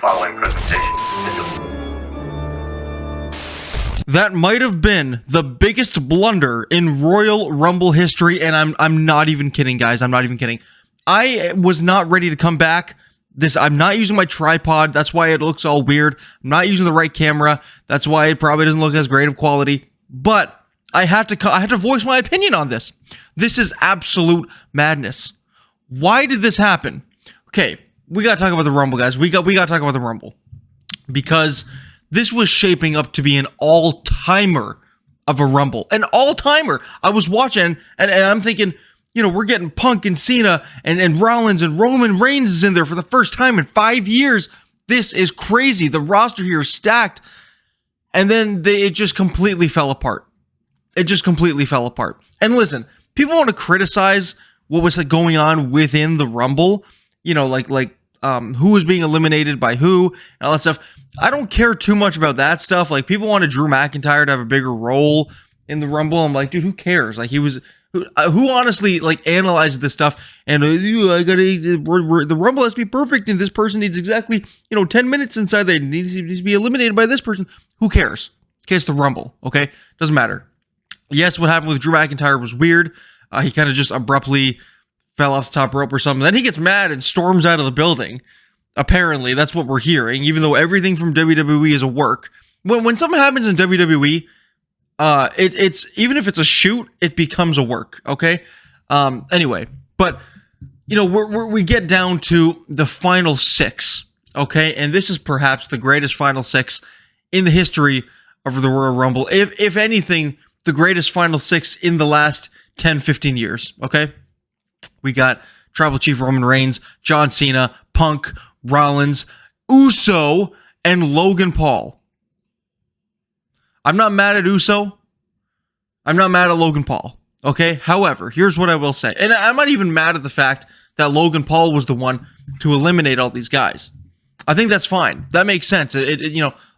following presentation That might have been the biggest blunder in Royal Rumble history, and I'm not even kidding, guys. I'm not even kidding. I was not ready to come back. I'm not using my tripod. That's why it looks all weird. I'm not using the right camera. That's why it probably doesn't look as great of quality. But I had to voice my opinion on this. This is absolute madness. Why did this happen? Okay, we gotta talk about the Rumble, guys. We gotta talk about the Rumble, because this was shaping up to be an all-timer of a Rumble. An all-timer. I was watching, and I'm thinking, you know, we're getting Punk and Cena and Rollins and Roman Reigns is in there for the first time in 5 years. This is crazy. The roster here is stacked. And then it just completely fell apart. It just completely fell apart. And listen, people want to criticize what was going on within the Rumble. You know, like who was being eliminated by who and all that stuff. I don't care too much about that stuff. Like, people wanted Drew McIntyre to have a bigger role in the Rumble. I'm like, dude, who cares? Like, who honestly like analyzes this stuff and the Rumble has to be perfect and this person needs exactly 10 minutes inside there, needs to be eliminated by this person. Who cares? Okay, it's the Rumble. Okay, doesn't matter. Yes, what happened with Drew McIntyre was weird. He kind of just abruptly fell off the top rope or something. Then he gets mad and storms out of the building. Apparently, that's what we're hearing, even though everything from WWE is a work. When something happens in WWE, it's even if it's a shoot, it becomes a work. Okay. Anyway, but we get down to the final six. Okay, and this is perhaps the greatest final six in the history of the Royal Rumble. If anything, the greatest final six in the last 10, 15 years. Okay, we got Tribal Chief Roman Reigns, John Cena, Punk, Rollins, Uso, and Logan Paul. I'm not mad at Uso. I'm not mad at Logan Paul. Okay? However, here's what I will say. And I'm not even mad at the fact that Logan Paul was the one to eliminate all these guys. I think that's fine. That makes sense.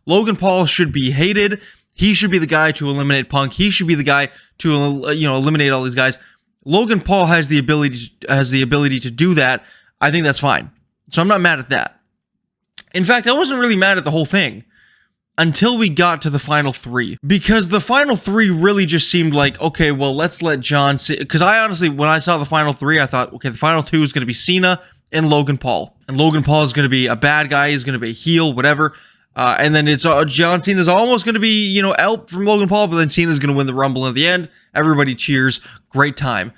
Logan Paul should be hated. He should be the guy to eliminate Punk. He should be the guy to eliminate all these guys. Logan Paul has the ability to do that. I think that's fine. So I'm not mad at that. In fact, I wasn't really mad at the whole thing until we got to the final three, because the final three really just seemed like, okay, well, let's let John Cena, because I honestly, when I saw the final three, I thought, okay, the final two is going to be Cena and Logan Paul, and Logan Paul is going to be a bad guy, he's going to be a heel, whatever, and then it's John Cena's almost going to be, out from Logan Paul, but then Cena's going to win the Rumble in the end. Everybody cheers, great time.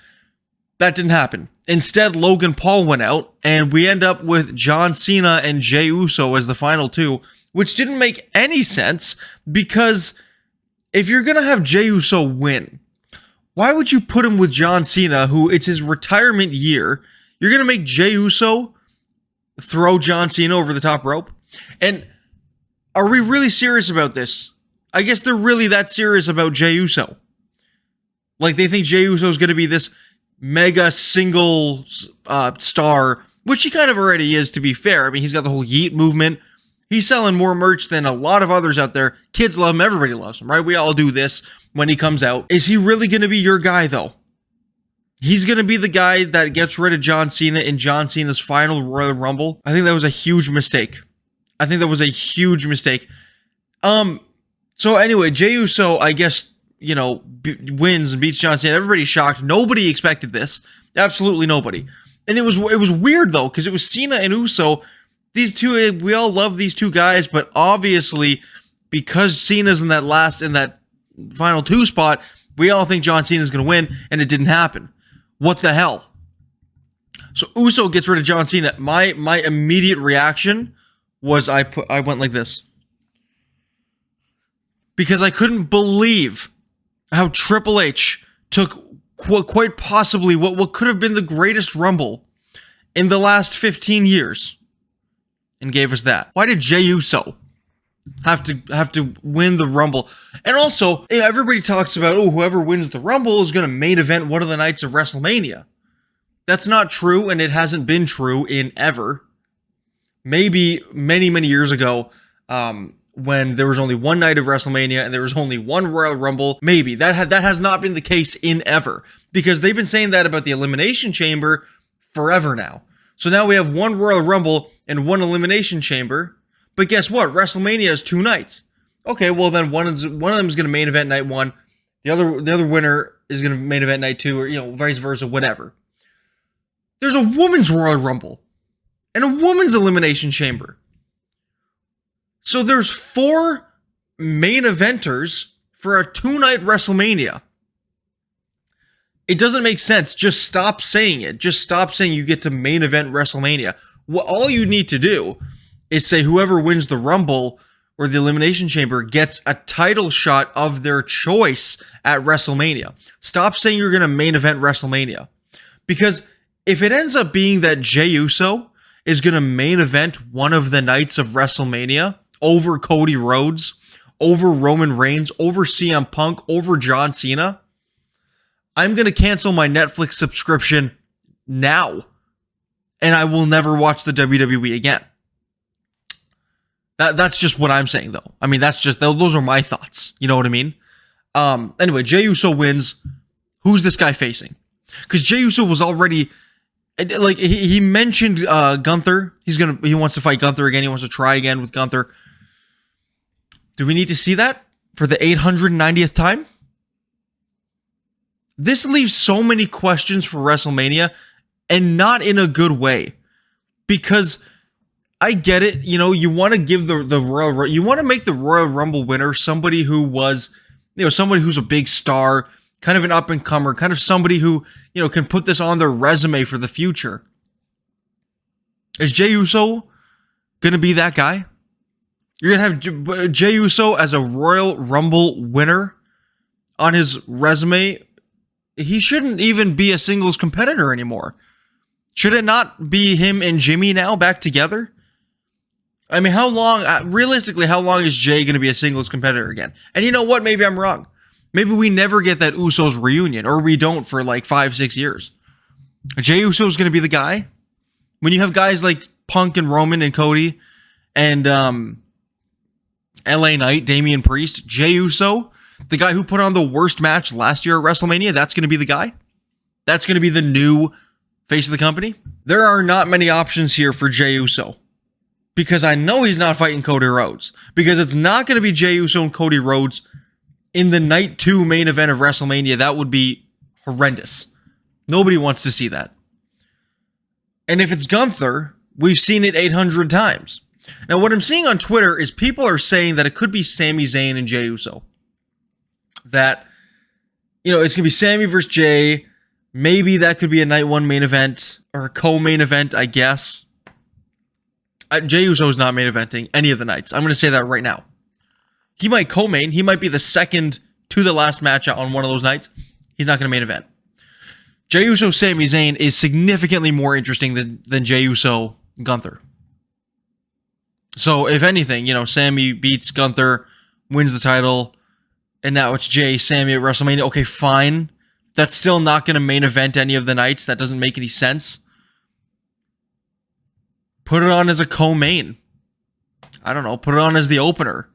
That didn't happen. Instead, Logan Paul went out, and we end up with John Cena and Jey Uso as the final two, which didn't make any sense, because if you're going to have Jey Uso win, why would you put him with John Cena, who it's his retirement year? You're going to make Jey Uso throw John Cena over the top rope? And are we really serious about this? I guess they're really that serious about Jey Uso. Like, they think Jey Uso is going to be this mega single star, which he kind of already is, to be fair. I mean, he's got the whole Yeet movement. He's selling more merch than a lot of others out there. Kids love him. Everybody loves him, right? We all do this when he comes out. Is he really going to be your guy, though? He's going to be the guy that gets rid of John Cena in John Cena's final Royal Rumble. I think that was a huge mistake. So anyway, Jey Uso, I guess, wins and beats John Cena. Everybody's shocked. Nobody expected this. Absolutely nobody. And it was weird, though, because it was Cena and Uso. These two, we all love these two guys, but obviously, because Cena's in that final two spot, we all think John Cena's going to win, and it didn't happen. What the hell? So Uso gets rid of John Cena. My immediate reaction was I went like this, because I couldn't believe how Triple H took quite possibly what could have been the greatest Rumble in the last 15 years and gave us that. Why did Jey Uso have to win the Rumble? And also, everybody talks about, whoever wins the Rumble is going to main event one of the nights of WrestleMania. That's not true, and it hasn't been true in ever. Maybe many, many years ago, when there was only one night of WrestleMania and there was only one Royal Rumble, maybe. That has not been the case in ever, because they've been saying that about the Elimination Chamber forever now. So now we have one Royal Rumble and one Elimination Chamber. But guess what? WrestleMania is 2 nights. Okay, well then one of them is going to main event night 1. The other winner is going to main event night 2, or vice versa, whatever. There's a women's Royal Rumble and a women's Elimination Chamber. So there's 4 main eventers for a 2-night WrestleMania. It doesn't make sense. Just stop saying it. Just stop saying you get to main event WrestleMania. All you need to do is say whoever wins the Rumble or the Elimination Chamber gets a title shot of their choice at WrestleMania. Stop saying you're going to main event WrestleMania. Because if it ends up being that Jey Uso is going to main event one of the nights of WrestleMania over Cody Rhodes, over Roman Reigns, over CM Punk, over John Cena, I'm going to cancel my Netflix subscription now. And I will never watch the WWE again. That's just what I'm saying, though. I mean, those are my thoughts. You know what I mean? Anyway, Jey Uso wins. Who's this guy facing? Because Jey Uso was already, like, he mentioned Gunther. He wants to fight Gunther again. He wants to try again with Gunther. Do we need to see that for the 890th time? This leaves so many questions for WrestleMania, and not in a good way. Because I get it, you want to give the Royal, you want to make the Royal Rumble winner somebody who was, somebody who's a big star, kind of an up and comer, kind of somebody who, can put this on their resume for the future. Is Jey Uso going to be that guy? You're going to have Jey Uso as a Royal Rumble winner on his resume. He shouldn't even be a singles competitor anymore. Should it not be him and Jimmy now back together? I mean, how long, realistically, how long is Jey going to be a singles competitor again? And you know what? Maybe I'm wrong. Maybe we never get that Usos reunion, or we don't for like 5-6 years. Jey Uso is going to be the guy. When you have guys like Punk and Roman and Cody and LA Knight, Damian Priest, Jey Uso, the guy who put on the worst match last year at WrestleMania, that's going to be the guy. That's going to be the new face of the company. There are not many options here for Jey Uso. Because I know he's not fighting Cody Rhodes. Because it's not going to be Jey Uso and Cody Rhodes in the night 2 main event of WrestleMania. That would be horrendous. Nobody wants to see that. And if it's Gunther, we've seen it 800 times. Now, what I'm seeing on Twitter is people are saying that it could be Sami Zayn and Jey Uso. That, it's going to be Sami versus Jey. Maybe that could be a night 1 main event, or a co-main event, I guess. Jey Uso is not main eventing any of the nights. I'm going to say that right now. He might co-main. He might be the second to the last match on one of those nights. He's not going to main event. Jey Uso, Sami Zayn is significantly more interesting than Jey Uso, Gunther. So, if anything, Sami beats Gunther, wins the title, and now it's Jey, Sami at WrestleMania. Okay, fine. That's still not going to main event any of the nights. That doesn't make any sense. Put it on as a co-main. I don't know. Put it on as the opener.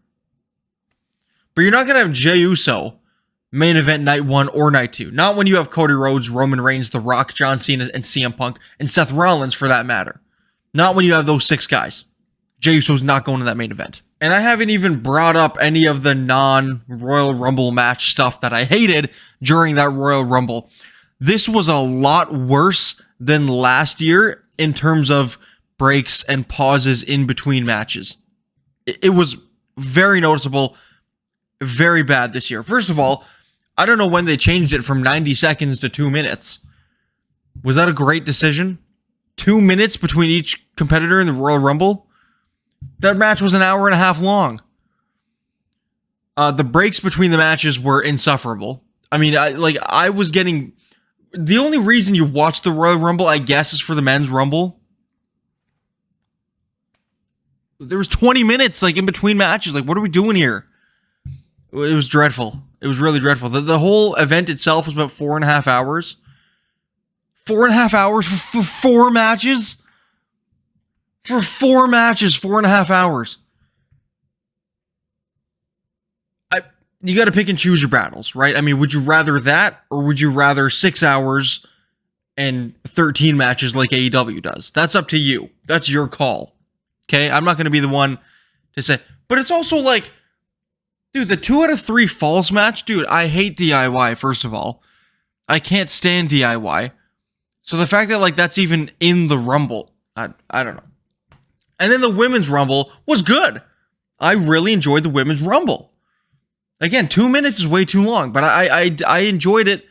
But you're not going to have Jey Uso main event night 1 or night 2. Not when you have Cody Rhodes, Roman Reigns, The Rock, John Cena, and CM Punk, and Seth Rollins for that matter. Not when you have those 6 guys. Jey Uso's not going to that main event. And I haven't even brought up any of the non-Royal Rumble match stuff that I hated during that Royal Rumble. This was a lot worse than last year in terms of breaks and pauses in between matches. It was very noticeable, very bad this year. First of all, I don't know when they changed it from 90 seconds to 2 minutes. Was that a great decision? 2 minutes between each competitor in the Royal Rumble? That match was an hour and a half long. The breaks between the matches were insufferable. I mean, I was getting... The only reason you watch the Royal Rumble, I guess, is for the men's Rumble. There was 20 minutes, in between matches. What are we doing here? It was dreadful. It was really dreadful. The whole event itself was about 4.5 hours. 4.5 hours for 4 matches? For 4 matches, 4.5 hours. You got to pick and choose your battles, right? I mean, would you rather that, or would you rather 6 hours and 13 matches like AEW does? That's up to you. That's your call. Okay? I'm not going to be the one to say. But it's also like, dude, the 2 out of 3 falls match, dude, I hate DIY, first of all. I can't stand DIY. So the fact that, like, that's even in the Rumble, I don't know. And then the Women's Rumble was good. I really enjoyed the Women's Rumble. Again, 2 minutes is way too long, but I enjoyed it.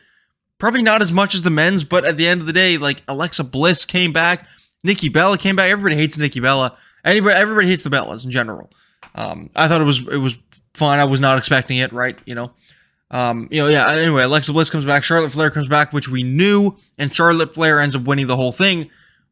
Probably not as much as the men's, but at the end of the day, like, Alexa Bliss came back, Nikki Bella came back. Everybody hates Nikki Bella. Everybody hates the Bellas in general. I thought it was fun. I was not expecting it, right? Yeah. Anyway, Alexa Bliss comes back. Charlotte Flair comes back, which we knew, and Charlotte Flair ends up winning the whole thing.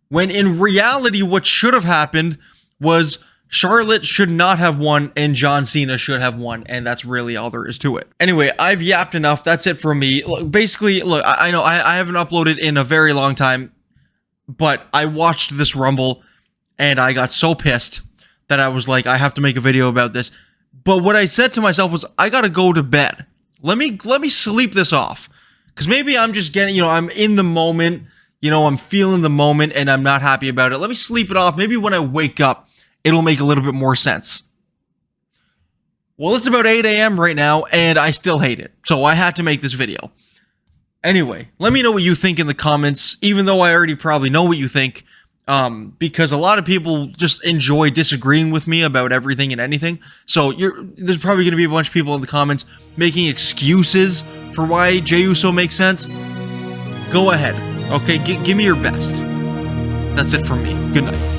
When in reality, what should have happened was Charlotte should not have won, and John Cena should have won, and that's really all there is to it. Anyway, I've yapped enough. That's it from me. Basically, look, I know I haven't uploaded in a very long time, but I watched this Rumble, and I got so pissed that I was like, I have to make a video about this. But what I said to myself was, I gotta go to bed. Let me sleep this off, because maybe I'm just getting, I'm in the moment, I'm feeling the moment, and I'm not happy about it. Let me sleep it off. Maybe when I wake up, it'll make a little bit more sense. Well, it's about 8 a.m. right now, and I still hate it. So I had to make this video. Anyway, let me know what you think in the comments, even though I already probably know what you think, because a lot of people just enjoy disagreeing with me about everything and anything. So there's probably going to be a bunch of people in the comments making excuses for why Jey Uso makes sense. Go ahead. Okay, give me your best. That's it from me. Good night.